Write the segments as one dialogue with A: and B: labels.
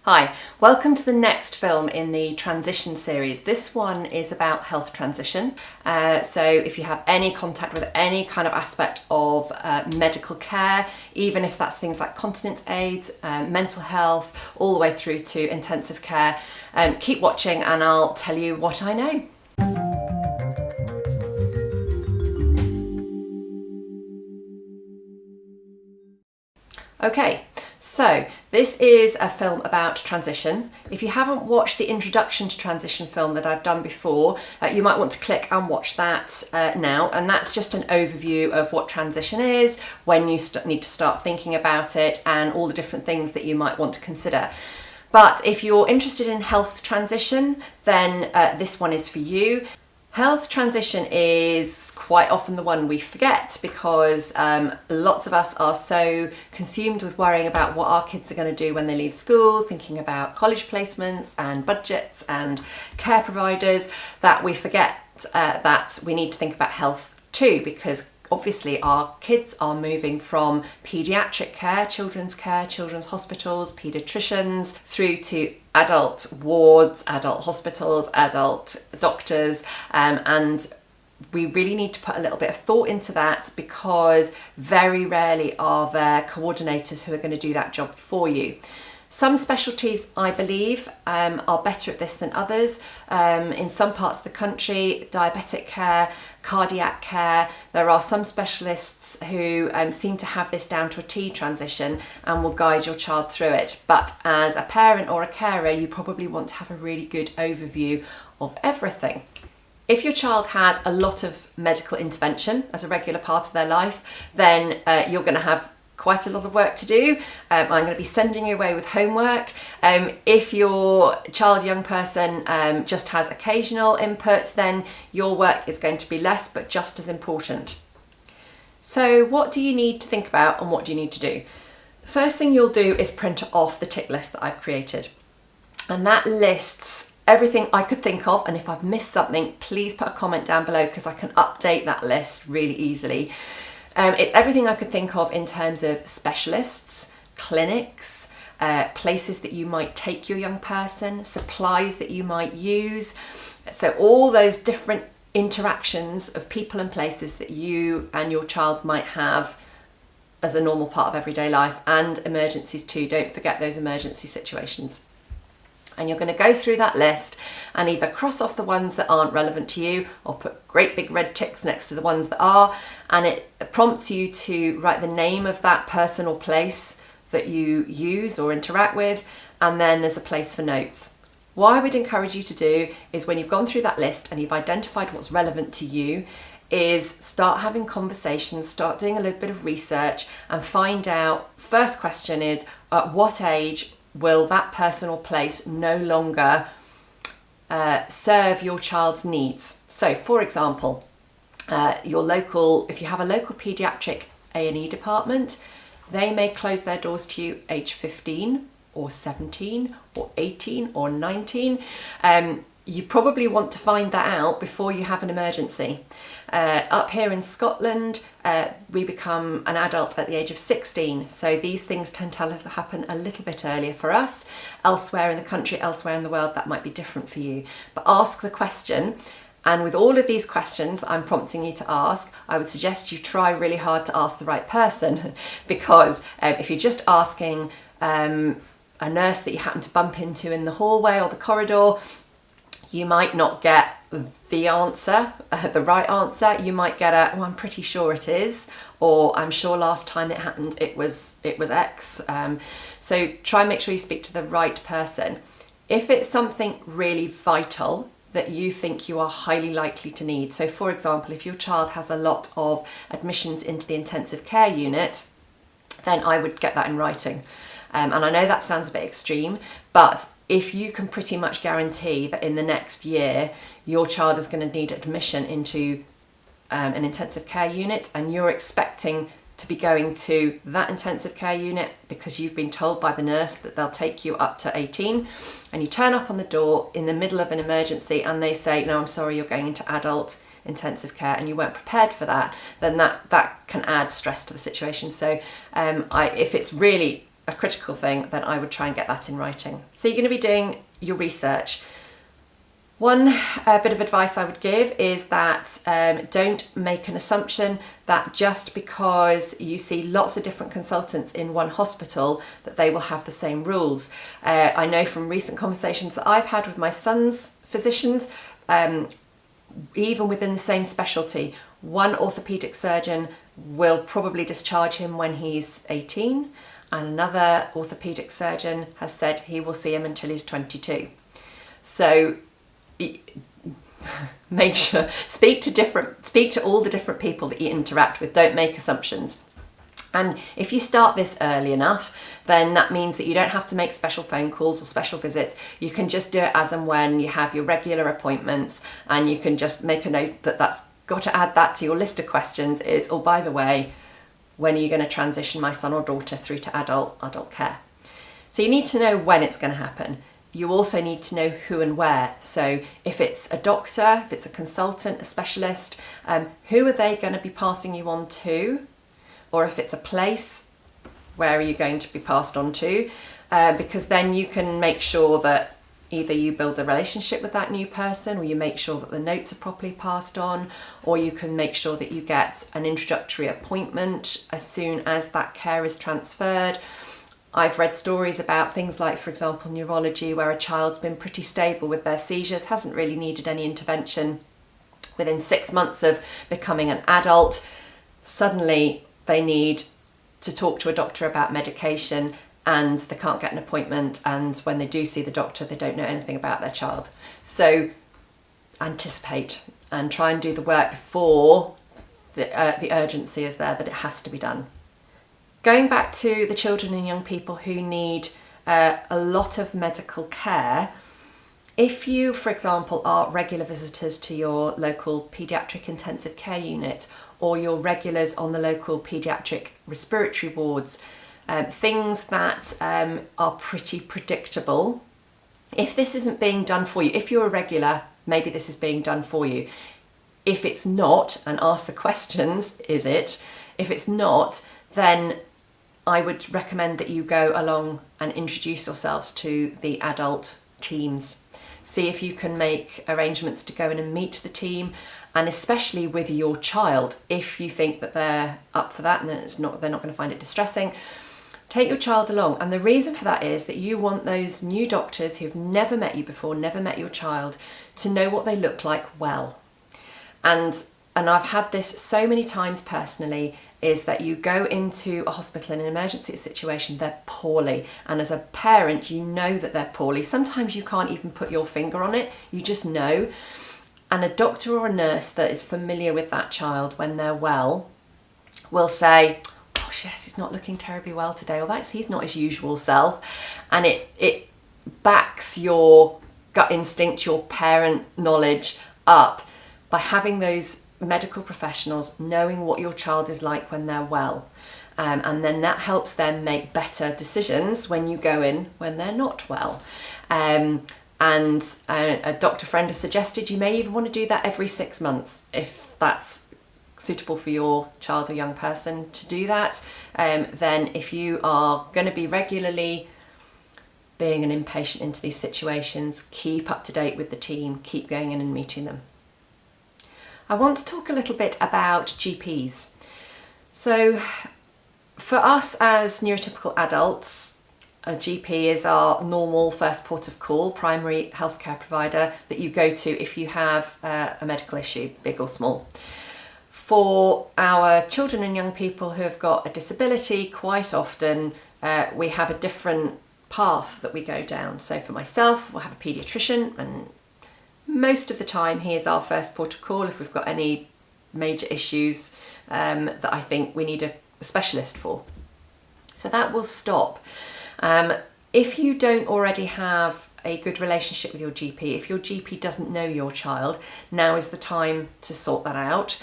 A: Hi, welcome to the next film in the transition series. This one is about health transition. So if you have any contact with any kind of aspect of medical care, even if that's things like continence aids, mental health, all the way through to intensive care, keep watching and I'll tell you what I know. Okay, so this is a film about transition. If you haven't watched the introduction to transition film that I've done before, you might want to click and watch that now. And that's just an overview of what transition is, when you need to start thinking about it, and all the different things that you might want to consider. But if you're interested in health transition, then this one is for you. Health transition is quite often the one we forget because lots of us are so consumed with worrying about what our kids are going to do when they leave school, thinking about college placements and budgets and care providers, that we forget that we need to think about health too, because obviously our kids are moving from paediatric care, children's hospitals, paediatricians, through to adult wards, adult hospitals, adult doctors, and we really need to put a little bit of thought into that, because very rarely are there coordinators who are going to do that job for you. Some specialties, I believe, are better at this than others. In some parts of the country, diabetic care, cardiac care, there are some specialists who seem to have this down to a T transition and will guide your child through it. But as a parent or a carer, you probably want to have a really good overview of everything. If your child has a lot of medical intervention as a regular part of their life, then you're going to have quite a lot of work to do. I'm going to be sending you away with homework. If your child, young person, just has occasional input, then your work is going to be less, but just as important. So what do you need to think about and what do you need to do? The first thing you'll do is print off the tick list that I've created. And that lists everything I could think of, and if I've missed something, please put a comment down below because I can update that list really easily. It's everything I could think of in terms of specialists, clinics, places that you might take your young person, supplies that you might use. So all those different interactions of people and places that you and your child might have as a normal part of everyday life, and emergencies too. Don't forget those emergency situations. And you're going to go through that list and either cross off the ones that aren't relevant to you or put great big red ticks next to the ones that are, and it prompts you to write the name of that person or place that you use or interact with, and then there's a place for notes. What I would encourage you to do is, when you've gone through that list and you've identified what's relevant to you, is start having conversations, start doing a little bit of research and find out. First question is, at what age will that person or place no longer serve your child's needs? So for example, if you have a local paediatric A&E department, they may close their doors to you age 15 or 17 or 18 or 19. You probably want to find that out before you have an emergency. Up here in Scotland, we become an adult at the age of 16, so these things tend to happen a little bit earlier for us. Elsewhere in the country, elsewhere in the world, that might be different for you. But ask the question, and with all of these questions I'm prompting you to ask, I would suggest you try really hard to ask the right person, because if you're just asking a nurse that you happen to bump into in the hallway or the corridor, you might not get the answer, the right answer. You might get a, "Oh, I'm pretty sure it is," or "I'm sure last time it happened it was X." So try and make sure you speak to the right person. If it's something really vital that you think you are highly likely to need, so for example, if your child has a lot of admissions into the intensive care unit, then I would get that in writing. And I know that sounds a bit extreme, but if you can pretty much guarantee that in the next year your child is going to need admission into an intensive care unit, and you're expecting to be going to that intensive care unit because you've been told by the nurse that they'll take you up to 18, and you turn up on the door in the middle of an emergency and they say, "No, I'm sorry, you're going into adult intensive care," and you weren't prepared for that, then that can add stress to the situation. So if it's really a critical thing, then I would try and get that in writing. So you're going to be doing your research. One bit of advice I would give is that don't make an assumption that just because you see lots of different consultants in one hospital that they will have the same rules. I know from recent conversations that I've had with my son's physicians, even within the same specialty, one orthopaedic surgeon will probably discharge him when he's 18, and another orthopaedic surgeon has said he will see him until he's 22. So make sure, speak to all the different people that you interact with. Don't make assumptions. And if you start this early enough, then that means that you don't have to make special phone calls or special visits. You can just do it as and when you have your regular appointments, and you can just make a note that that's got to add that to your list of questions is, oh, by the way, when are you going to transition my son or daughter through to adult care? So you need to know when it's going to happen. You also need to know who and where. So if it's a doctor, if it's a consultant, a specialist, who are they going to be passing you on to? Or if it's a place, where are you going to be passed on to? Because then you can make sure that either you build a relationship with that new person, or you make sure that the notes are properly passed on, or you can make sure that you get an introductory appointment as soon as that care is transferred. I've read stories about things like, for example, neurology, where a child's been pretty stable with their seizures, hasn't really needed any intervention. Within 6 months of becoming an adult, suddenly they need to talk to a doctor about medication, and they can't get an appointment, and when they do see the doctor, they don't know anything about their child. So anticipate and try and do the work before the urgency is there that it has to be done. Going back to the children and young people who need a lot of medical care, if you, for example, are regular visitors to your local paediatric intensive care unit, or you're regulars on the local paediatric respiratory wards, things that are pretty predictable, if this isn't being done for you, if you're a regular, maybe this is being done for you. If it's not, and ask the questions, is it? If it's not, then I would recommend that you go along and introduce yourselves to the adult teams. See if you can make arrangements to go in and meet the team, and especially with your child, if you think that they're up for that and they're not going to find it distressing, take your child along. And the reason for that is that you want those new doctors who've never met you before, never met your child, to know what they look like well. And I've had this so many times personally, is that you go into a hospital in an emergency situation, they're poorly, and as a parent you know that they're poorly. Sometimes you can't even put your finger on it, you just know. And a doctor or a nurse that is familiar with that child when they're well will say, gosh, yes, he's not looking terribly well today, or he's not his usual self. And it backs your gut instinct, your parent knowledge up by having those medical professionals knowing what your child is like when they're well. And then that helps them make better decisions when you go in when they're not well. And a doctor friend has suggested you may even want to do that every 6 months if that's suitable for your child or young person to do that. Then if you are going to be regularly being an inpatient into these situations, keep up to date with the team, keep going in and meeting them. I want to talk a little bit about GPs. So for us as neurotypical adults, a GP is our normal first port of call, primary healthcare provider that you go to if you have a medical issue, big or small. For our children and young people who have got a disability, quite often we have a different path that we go down. So for myself, we'll have a paediatrician, and most of the time he is our first port of call if we've got any major issues that I think we need a specialist for. So that will stop. If you don't already have a good relationship with your GP, if your GP doesn't know your child, now is the time to sort that out.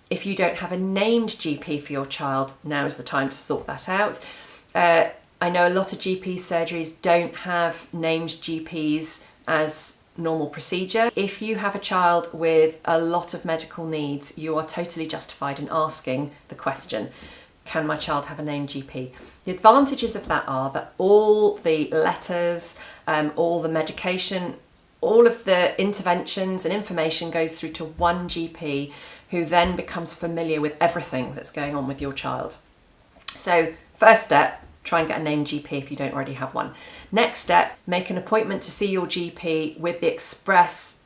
A: If you don't have a named GP for your child, now is the time to sort that out. I know a lot of GP surgeries don't have named GPs as normal procedure. If you have a child with a lot of medical needs, you are totally justified in asking the question. can my child have a named GP? The advantages of that are that all the letters, all the medication, all of the interventions and information goes through to one GP, who then becomes familiar with everything that's going on with your child. So first step, try and get a named GP if you don't already have one. Next step, make an appointment to see your GP with the express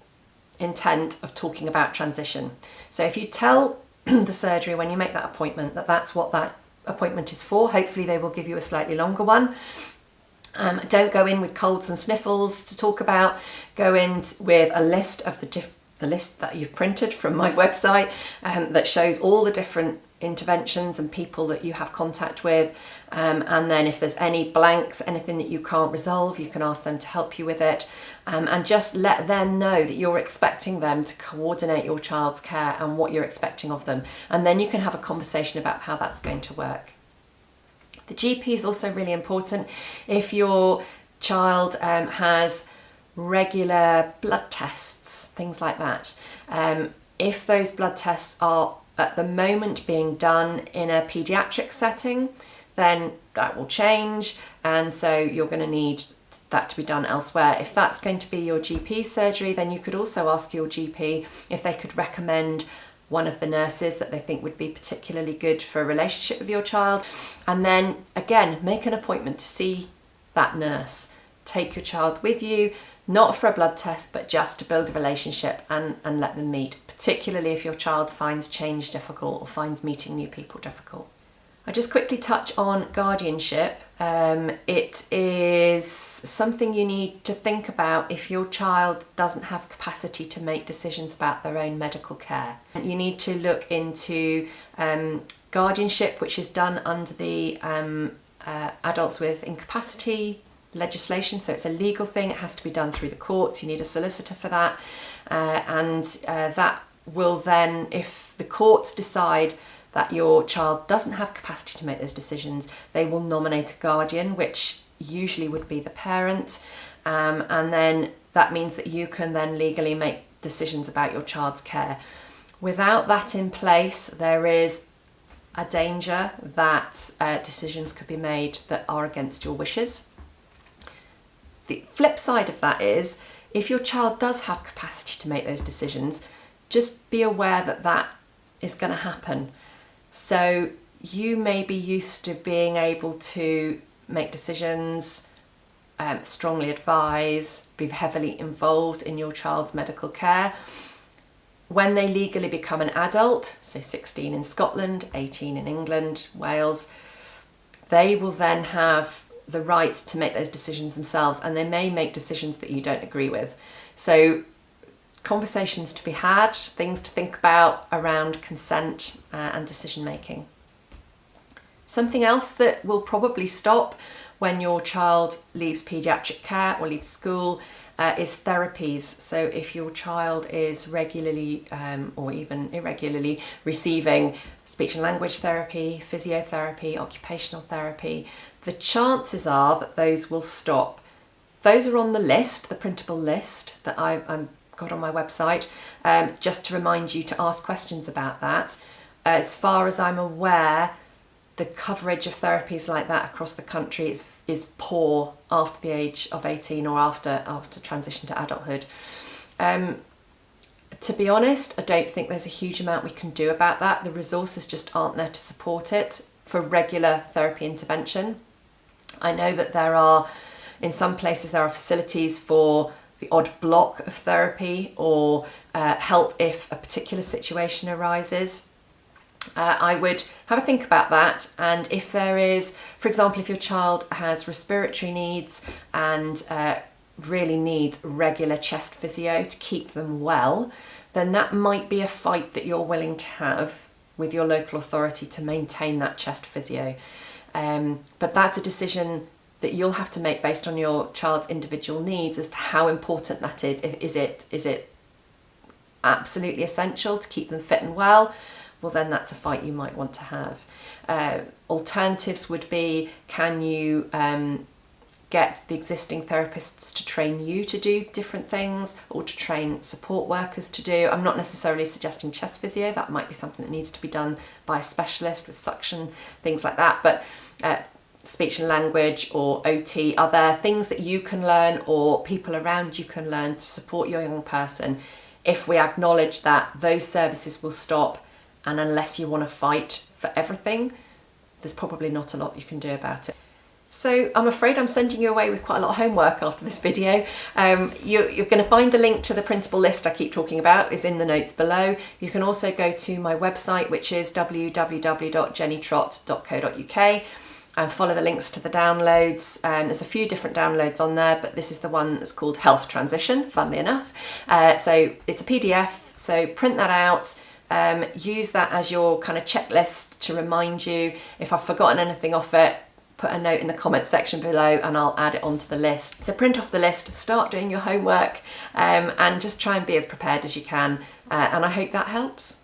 A: intent of talking about transition. So if you tell the surgery when you make that appointment that that's what that appointment is for, hopefully they will give you a slightly longer one. Don't go in with colds and sniffles to talk about. Go in with a list of the list that you've printed from my website that shows all the different interventions and people that you have contact with, and then if there's any blanks, anything that you can't resolve, you can ask them to help you with it, and just let them know that you're expecting them to coordinate your child's care and what you're expecting of them, and then you can have a conversation about how that's going to work. The GP is also really important. If your child has regular blood tests, things like that, if those blood tests are at the moment being done in a paediatric setting, then that will change, and so you're going to need that to be done elsewhere. If that's going to be your GP surgery, then you could also ask your GP if they could recommend one of the nurses that they think would be particularly good for a relationship with your child, and then again make an appointment to see that nurse. Take your child with you, not for a blood test, but just to build a relationship and let them meet, particularly if your child finds change difficult or finds meeting new people difficult. I'll just quickly touch on guardianship. It is something you need to think about if your child doesn't have capacity to make decisions about their own medical care. You need to look into guardianship, which is done under the Adults with Incapacity legislation, so it's a legal thing. It has to be done through the courts. You need a solicitor for that, and that will then, if the courts decide that your child doesn't have capacity to make those decisions, they will nominate a guardian, which usually would be the parent, and then that means that you can then legally make decisions about your child's care. Without that in place, there is a danger that decisions could be made that are against your wishes. The flip side of that is, if your child does have capacity to make those decisions, just be aware that that is going to happen. So you may be used to being able to make decisions, strongly advise, be heavily involved in your child's medical care. When they legally become an adult, so 16 in Scotland, 18 in England, Wales, they will then have the right to make those decisions themselves, and they may make decisions that you don't agree with. So conversations to be had, things to think about around consent and decision making. Something else that will probably stop when your child leaves paediatric care or leaves school is therapies. So if your child is regularly or even irregularly receiving speech and language therapy, physiotherapy, occupational therapy, the chances are that those will stop. Those are on the list, the printable list that I've got on my website, just to remind you to ask questions about that. As far as I'm aware, the coverage of therapies like that across the country is poor after the age of 18 or after transition to adulthood. To be honest, I don't think there's a huge amount we can do about that. The resources just aren't there to support it for regular therapy intervention. I know that in some places there are facilities for the odd block of therapy or help if a particular situation arises. I would have a think about that, and if there is, for example, if your child has respiratory needs and really needs regular chest physio to keep them well, then that might be a fight that you're willing to have with your local authority to maintain that chest physio. But that's a decision that you'll have to make based on your child's individual needs as to how important that is. Is it absolutely essential to keep them fit and well? Well, then that's a fight you might want to have. Alternatives would be, can you get the existing therapists to train you to do different things, or to train support workers to do. I'm not necessarily suggesting chest physio, that might be something that needs to be done by a specialist with suction, things like that, but speech and language or OT, are there things that you can learn or people around you can learn to support your young person? If we acknowledge that those services will stop, and unless you want to fight for everything, there's probably not a lot you can do about it. So I'm afraid I'm sending you away with quite a lot of homework after this video. You're going to find the link to the printable list I keep talking about is in the notes below. You can also go to my website, which is www.jennytrott.co.uk, and follow the links to the downloads. There's a few different downloads on there, but this is the one that's called Health Transition, funnily enough. So it's a PDF, so print that out. Use that as your kind of checklist to remind you. If I've forgotten anything off it, put a note in the comment section below and I'll add it onto the list. So print off the list, start doing your homework, and just try and be as prepared as you can. And I hope that helps.